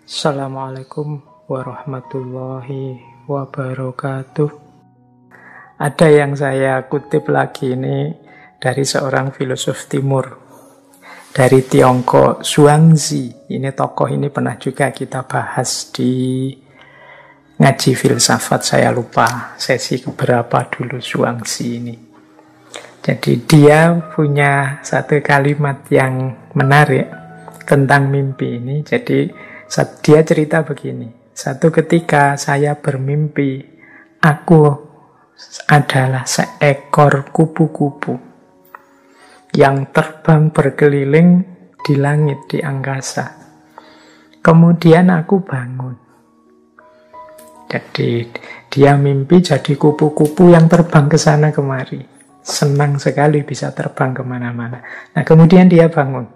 Assalamualaikum warahmatullahi wabarakatuh. Ada yang saya kutip lagi ini dari seorang filosof timur dari Tiongkok, Zhuangzi. Ini tokoh ini pernah juga kita bahas di ngaji filsafat, saya lupa sesi keberapa dulu Zhuangzi ini. Jadi dia punya satu kalimat yang menarik tentang mimpi ini. Jadi dia cerita begini, satu ketika saya bermimpi, aku adalah seekor kupu-kupu yang terbang berkeliling di langit, di angkasa. Kemudian aku bangun. Jadi dia mimpi jadi kupu-kupu yang terbang ke sana kemari. Senang sekali bisa terbang kemana-mana. Nah kemudian dia bangun.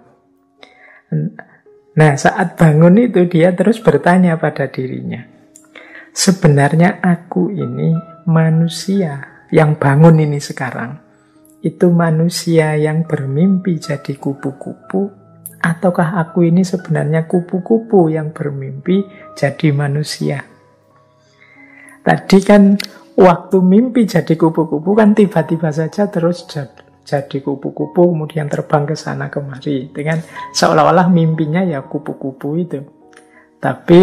Nah, saat bangun itu dia terus bertanya pada dirinya, sebenarnya aku ini manusia yang bangun ini sekarang, itu manusia yang bermimpi jadi kupu-kupu, ataukah aku ini sebenarnya kupu-kupu yang bermimpi jadi manusia? Tadi kan waktu mimpi jadi kupu-kupu kan tiba-tiba saja terus jadi kupu-kupu, kemudian terbang ke sana kemari. Dengan seolah-olah mimpinya ya kupu-kupu itu. Tapi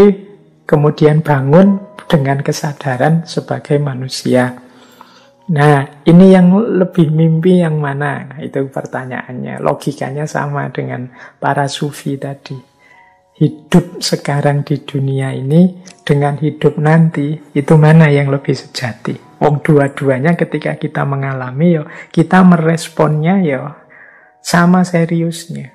kemudian bangun dengan kesadaran sebagai manusia. Nah, ini yang lebih mimpi yang mana? Nah, itu pertanyaannya. Logikanya sama dengan para sufi tadi. Hidup sekarang di dunia ini dengan hidup nanti, itu mana yang lebih sejati? Wong dua-duanya ketika kita mengalami yo, kita meresponnya yo sama seriusnya.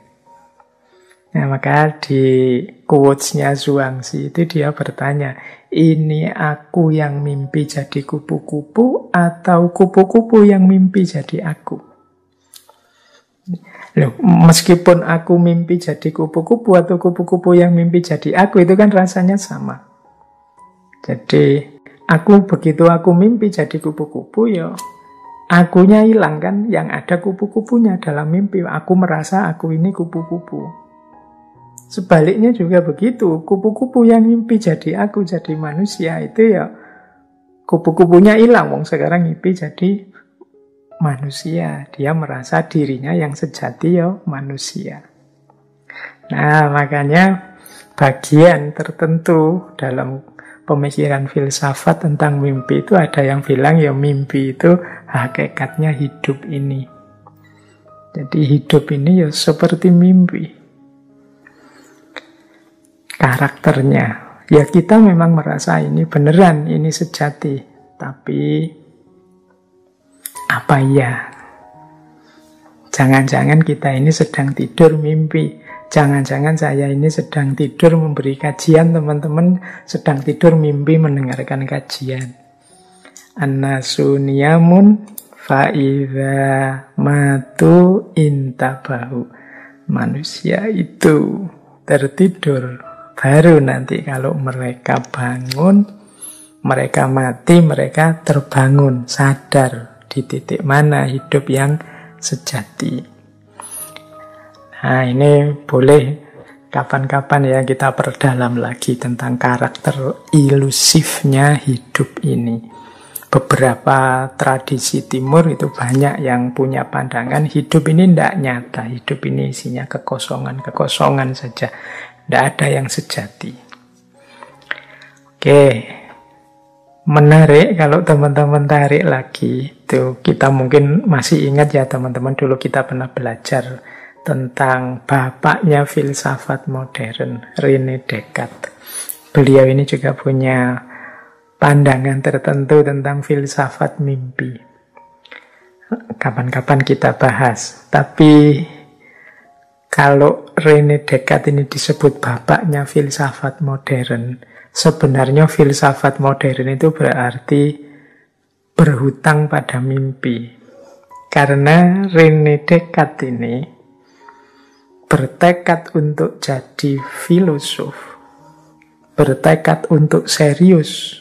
Nah, maka di quotes-nya Zhuangzi itu dia bertanya, ini aku yang mimpi jadi kupu-kupu atau kupu-kupu yang mimpi jadi aku? Loh, meskipun aku mimpi jadi kupu-kupu atau kupu-kupu yang mimpi jadi aku, itu kan rasanya sama. Jadi begitu aku mimpi jadi kupu-kupu, ya akunya hilang kan, yang ada kupu-kupunya dalam mimpi. Aku merasa aku ini kupu-kupu. Sebaliknya juga begitu, kupu-kupu yang mimpi jadi aku, jadi manusia, itu ya kupu-kupunya hilang. Wong sekarang mimpi jadi manusia. Dia merasa dirinya yang sejati ya manusia. Nah, makanya bagian tertentu dalam pemikiran filsafat tentang mimpi itu ada yang bilang ya mimpi itu hakikatnya hidup ini. Jadi hidup ini ya seperti mimpi. Karakternya, ya kita memang merasa ini beneran, ini sejati. Tapi apa ya? Jangan-jangan kita ini sedang tidur mimpi. Jangan-jangan saya ini sedang tidur memberi kajian, teman-teman sedang tidur mimpi mendengarkan kajian. An-nasu niyamun fa'idha matu intabahu. Manusia itu tertidur, baru nanti kalau mereka bangun, mereka mati, mereka terbangun, sadar di titik mana hidup yang sejati. Nah, ini boleh kapan-kapan ya kita perdalam lagi tentang karakter ilusifnya hidup ini. Beberapa tradisi timur itu banyak yang punya pandangan hidup ini tidak nyata, hidup ini isinya kekosongan saja, tidak ada yang sejati. Oke, menarik kalau teman-teman tarik lagi. Itu kita mungkin masih ingat ya teman-teman, dulu kita pernah belajar tentang bapaknya filsafat modern, René Descartes. Beliau ini juga punya pandangan tertentu tentang filsafat mimpi. Kapan-kapan kita bahas. Tapi kalau René Descartes ini disebut bapaknya filsafat modern, sebenarnya filsafat modern itu berarti berhutang pada mimpi. Karena René Descartes ini bertekad untuk jadi filosof, bertekad untuk serius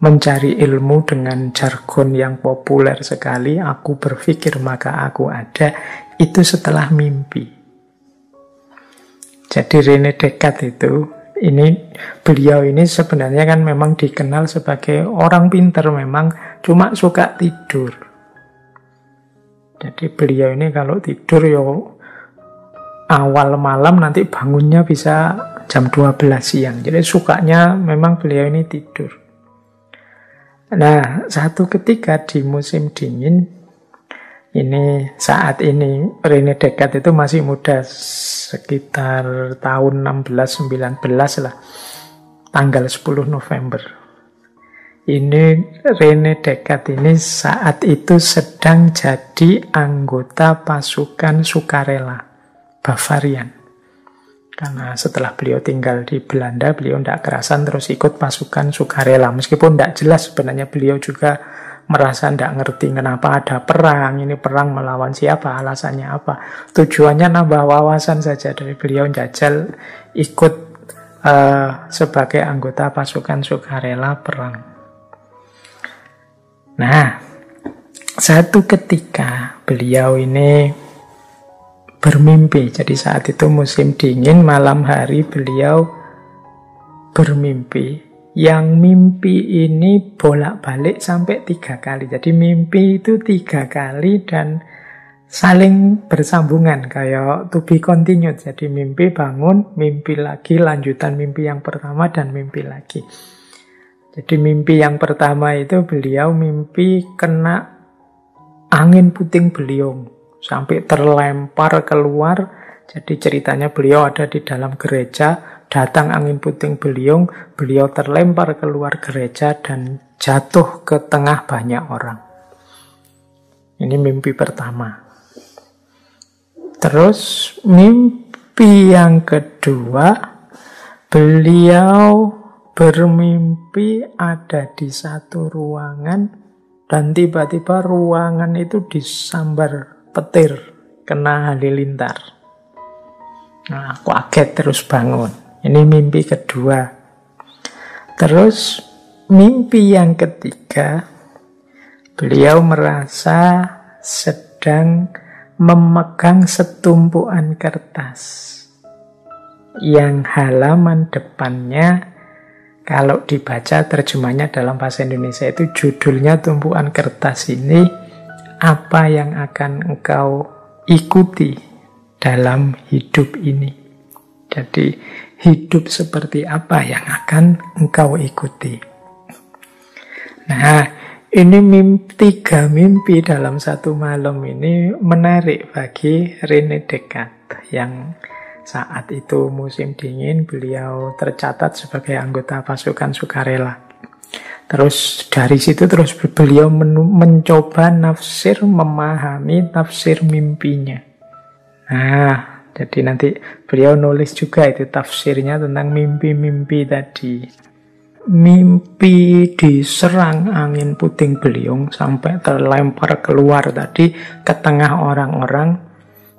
mencari ilmu dengan jargon yang populer sekali, aku berpikir maka aku ada, itu setelah mimpi. Jadi René Descartes Ini beliau ini sebenarnya kan memang dikenal sebagai orang pinter, memang cuma suka tidur. Jadi beliau ini kalau tidur yo awal malam, nanti bangunnya bisa jam 12 siang. Jadi sukanya memang beliau ini tidur. Nah, satu ketika di musim dingin, ini saat ini René Descartes itu masih muda, sekitar tahun 1619 lah, tanggal 10 November. Ini René Descartes ini saat itu sedang jadi anggota pasukan sukarela Bavarian. Karena setelah beliau tinggal di Belanda, beliau tidak kerasan terus ikut pasukan sukarela. Meskipun tidak jelas sebenarnya beliau juga merasa tidak ngerti kenapa ada perang, ini perang melawan siapa, alasannya apa. Tujuannya nambah wawasan saja dari beliau jajal ikut sebagai anggota pasukan sukarela perang. Nah, satu ketika beliau ini bermimpi. Jadi saat itu musim dingin, malam hari beliau bermimpi. Yang mimpi ini bolak-balik sampai 3 kali. Jadi mimpi itu 3 kali dan saling bersambungan, kayak to be continued. Jadi mimpi bangun, mimpi lagi, lanjutan mimpi yang pertama dan mimpi lagi. Jadi mimpi yang pertama itu beliau mimpi kena angin puting beliung sampai terlempar keluar. Jadi ceritanya beliau ada di dalam gereja, datang angin puting beliung, beliau terlempar keluar gereja dan jatuh ke tengah banyak orang. Ini mimpi pertama. Terus mimpi yang kedua, beliau bermimpi ada di satu ruangan dan tiba-tiba ruangan itu disambar petir, kena halilintar. Nah, kaget terus bangun. Ini mimpi kedua. Terus mimpi yang ketiga, beliau merasa sedang memegang setumpuan kertas yang halaman depannya, kalau dibaca terjemahnya dalam bahasa Indonesia itu judulnya tumpuan kertas ini, apa yang akan engkau ikuti dalam hidup ini. Jadi hidup seperti apa yang akan engkau ikuti. Nah, ini 3 mimpi dalam satu malam ini menarik bagi René Descartes yang saat itu musim dingin beliau tercatat sebagai anggota pasukan sukarela. Terus dari situ terus beliau mencoba memahami tafsir mimpinya. Nah, jadi nanti beliau nulis juga itu tafsirnya tentang mimpi-mimpi tadi. Mimpi diserang angin puting beliung sampai terlempar keluar tadi ke tengah orang-orang,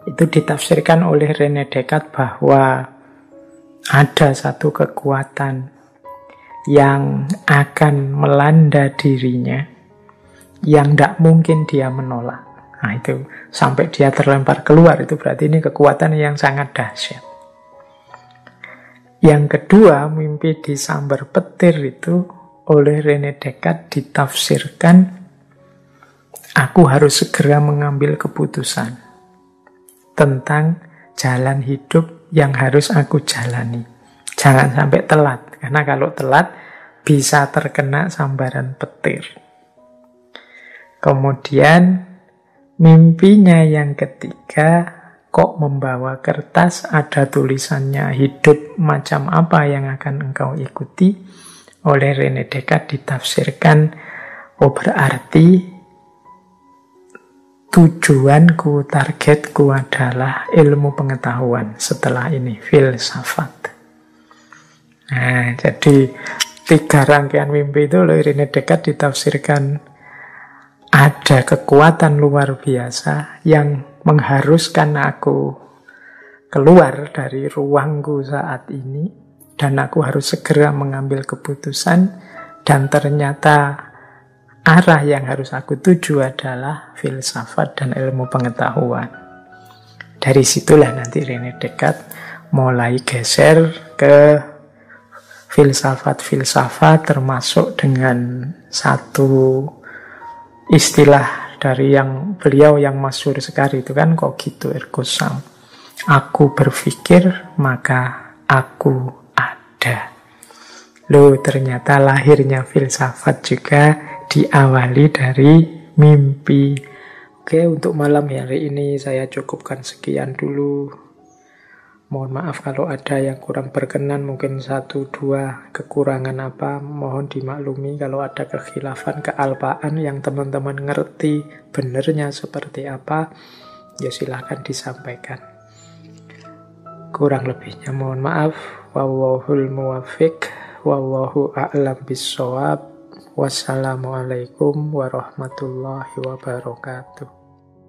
itu ditafsirkan oleh René Descartes bahwa ada satu kekuatan yang akan melanda dirinya yang tidak mungkin dia menolak. Nah itu sampai dia terlempar keluar, itu berarti ini kekuatan yang sangat dahsyat. Yang kedua, mimpi disambar petir itu oleh René Descartes ditafsirkan, aku harus segera mengambil keputusan tentang jalan hidup yang harus aku jalani. Jangan sampai telat, karena kalau telat bisa terkena sambaran petir. Kemudian mimpinya yang ketiga, kok membawa kertas, ada tulisannya hidup macam apa yang akan engkau ikuti. Oleh René Descartes ditafsirkan, oh berarti tujuanku, targetku adalah ilmu pengetahuan, setelah ini filsafat. Nah, jadi 3 rangkaian mimpi itu oleh René Descartes ditafsirkan ada kekuatan luar biasa yang mengharuskan aku keluar dari ruangku saat ini dan aku harus segera mengambil keputusan, dan ternyata arah yang harus aku tuju adalah filsafat dan ilmu pengetahuan. Dari situlah nanti René Descartes mulai geser ke filsafat-filsafat, termasuk dengan satu istilah dari yang beliau yang masyhur sekali itu kan cogito ergo sum. Aku berpikir maka aku ada. Loh, ternyata lahirnya filsafat juga diawali dari mimpi. Oke, untuk malam hari ini saya cukupkan sekian dulu. Mohon maaf kalau ada yang kurang berkenan, mungkin 1-2 kekurangan apa, mohon dimaklumi. Kalau ada kekhilafan, kealpaan yang teman-teman ngerti benernya seperti apa, ya silahkan disampaikan. Kurang lebihnya mohon maaf. Wallahul muwaffiq, wallahu a'lam bissawab. Wassalamualaikum warahmatullahi wabarakatuh.